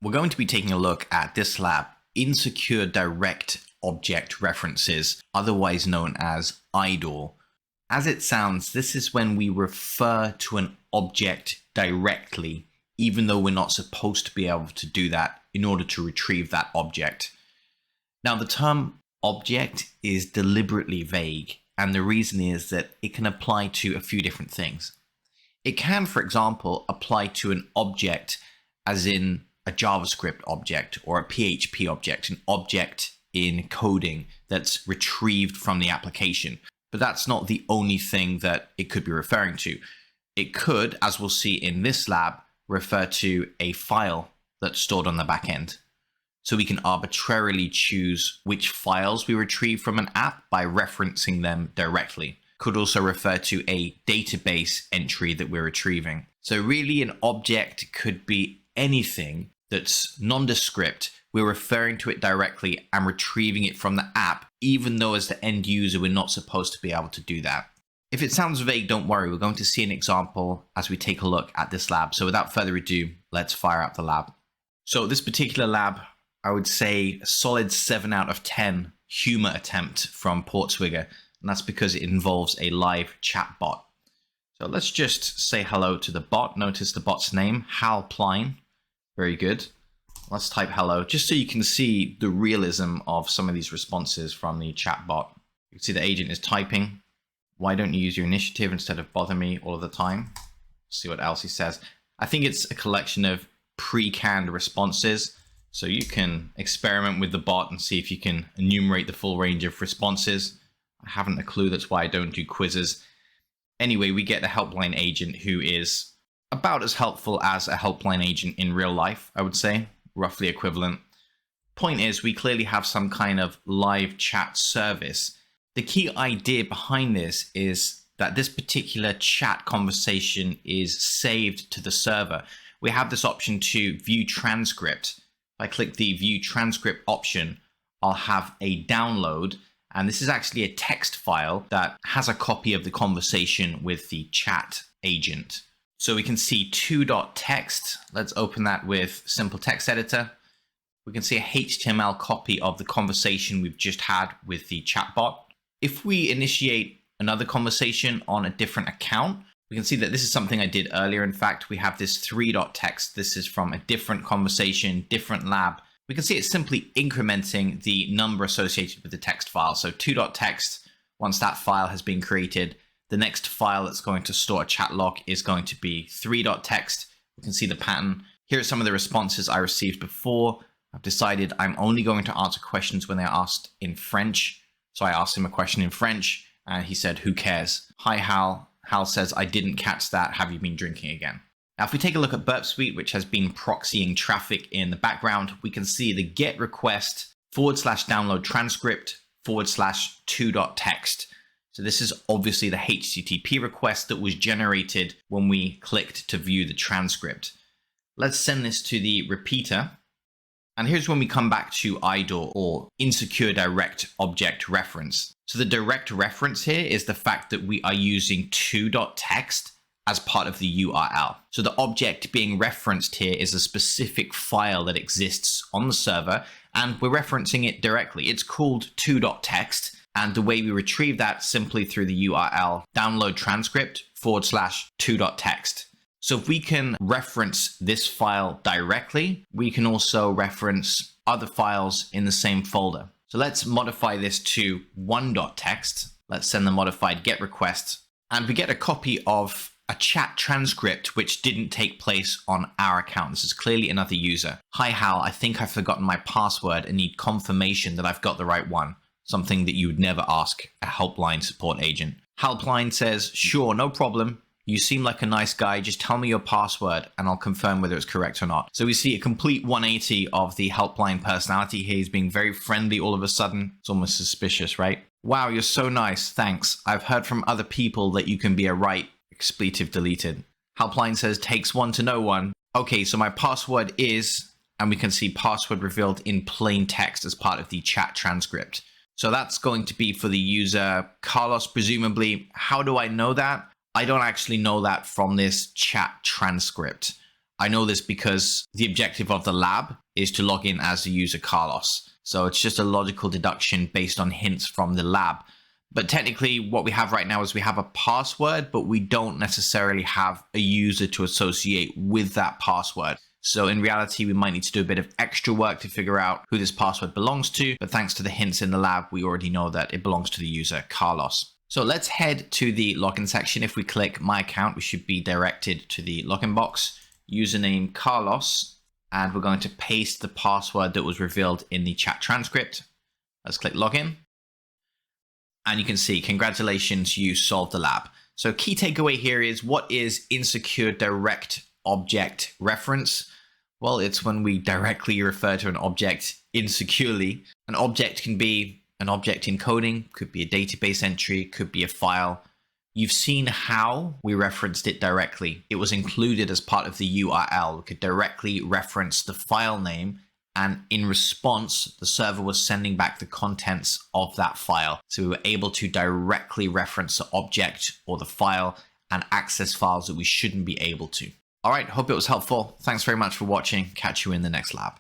We're going to be taking a look at this lab, Insecure Direct Object References, otherwise known as IDOR. As it sounds, this is when we refer to an object directly, even though we're not supposed to be able to do that in order to retrieve that object. Now, the term object is deliberately vague, and the reason is that it can apply to a few different things. It can, for example, apply to an object as in a JavaScript object or a PHP object, an object in coding that's retrieved from the application. But that's not the only thing that it could be referring to. It could, as we'll see in this lab, refer to a file that's stored on the back end. So we can arbitrarily choose which files we retrieve from an app by referencing them directly. Could also refer to a database entry that we're retrieving. So really an object could be anything that's nondescript. We're referring to it directly and retrieving it from the app, even though as the end user, we're not supposed to be able to do that. If it sounds vague, don't worry. We're going to see an example as we take a look at this lab. So without further ado, let's fire up the lab. So this particular lab, I would say a solid 7 out of 10 humor attempt from Portswigger. And that's because it involves a live chat bot. So let's just say hello to the bot. Notice the bot's name, Hal Pline. Very good. Let's type hello, just so you can see the realism of some of these responses from the chat bot. You can see the agent is typing. Why don't you use your initiative instead of bother me all of the time? See what else he says. I think it's a collection of pre-canned responses. So you can experiment with the bot and see if you can enumerate the full range of responses. I haven't a clue, that's why I don't do quizzes. Anyway, we get a helpline agent who is about as helpful as a helpline agent in real life, I would say, roughly equivalent. Point is, we clearly have some kind of live chat service. The key idea behind this is that this particular chat conversation is saved to the server. We have this option to view transcript. If I click the view transcript option, I'll have a download. And this is actually a text file that has a copy of the conversation with the chat agent. So we can see 2.txt. Let's open that with simple text editor. We can see a HTML copy of the conversation we've just had with the chatbot. If we initiate another conversation on a different account, we can see that this is something I did earlier. In fact, we have this 3.txt. This is from a different conversation, different lab. We can see it's simply incrementing the number associated with the text file. So 2.txt, once that file has been created, the next file that's going to store a chat log is going to be 3.txt. We can see the pattern. Here are some of the responses I received before. I've decided I'm only going to answer questions when they're asked in French. So I asked him a question in French and he said, "Who cares?" Hi, Hal. Hal says, "I didn't catch that. Have you been drinking again?" Now, if we take a look at Burp Suite, which has been proxying traffic in the background, we can see the get request /download transcript /2.txt. So this is obviously the HTTP request that was generated when we clicked to view the transcript. Let's send this to the repeater. And here's when we come back to IDOR, or Insecure Direct Object Reference. So the direct reference here is the fact that we are using 2.txt as part of the URL. So the object being referenced here is a specific file that exists on the server, and we're referencing it directly. It's called 2.txt. And the way we retrieve that simply through the URL download transcript /2.txt. So if we can reference this file directly, we can also reference other files in the same folder. So let's modify this to 1.txt. Let's send the modified get request. And we get a copy of a chat transcript which didn't take place on our account. This is clearly another user. "Hi, Hal. I think I've forgotten my password and need confirmation that I've got the right one." Something that you would never ask a helpline support agent. Helpline says, "Sure, no problem. You seem like a nice guy. Just tell me your password and I'll confirm whether it's correct or not." So we see a complete 180 of the helpline personality here. He's being very friendly all of a sudden. It's almost suspicious, right? "Wow, you're so nice. Thanks. I've heard from other people that you can be a right." Expletive deleted. Helpline says, "Takes one to know one." Okay, so my password is, and we can see password revealed in plain text as part of the chat transcript. So that's going to be for the user Carlos, presumably. How do I know that? I don't actually know that from this chat transcript. I know this because the objective of the lab is to log in as the user Carlos. So it's just a logical deduction based on hints from the lab. But technically what we have right now is we have a password, but we don't necessarily have a user to associate with that password. So in reality, we might need to do a bit of extra work to figure out who this password belongs to. But thanks to the hints in the lab, we already know that it belongs to the user Carlos. So let's head to the login section. If we click my account, we should be directed to the login box, username Carlos, and we're going to paste the password that was revealed in the chat transcript. Let's click login. And you can see, congratulations, you solved the lab. So key takeaway here is, what is insecure direct object reference? Well, it's when we directly refer to an object insecurely. An object can be an object in coding, could be a database entry, could be a file. You've seen how we referenced it directly. It was included as part of the URL. We could directly reference the file name, and in response, the server was sending back the contents of that file. So we were able to directly reference the object or the file and access files that we shouldn't be able to. All right, hope it was helpful. Thanks very much for watching. Catch you in the next lab.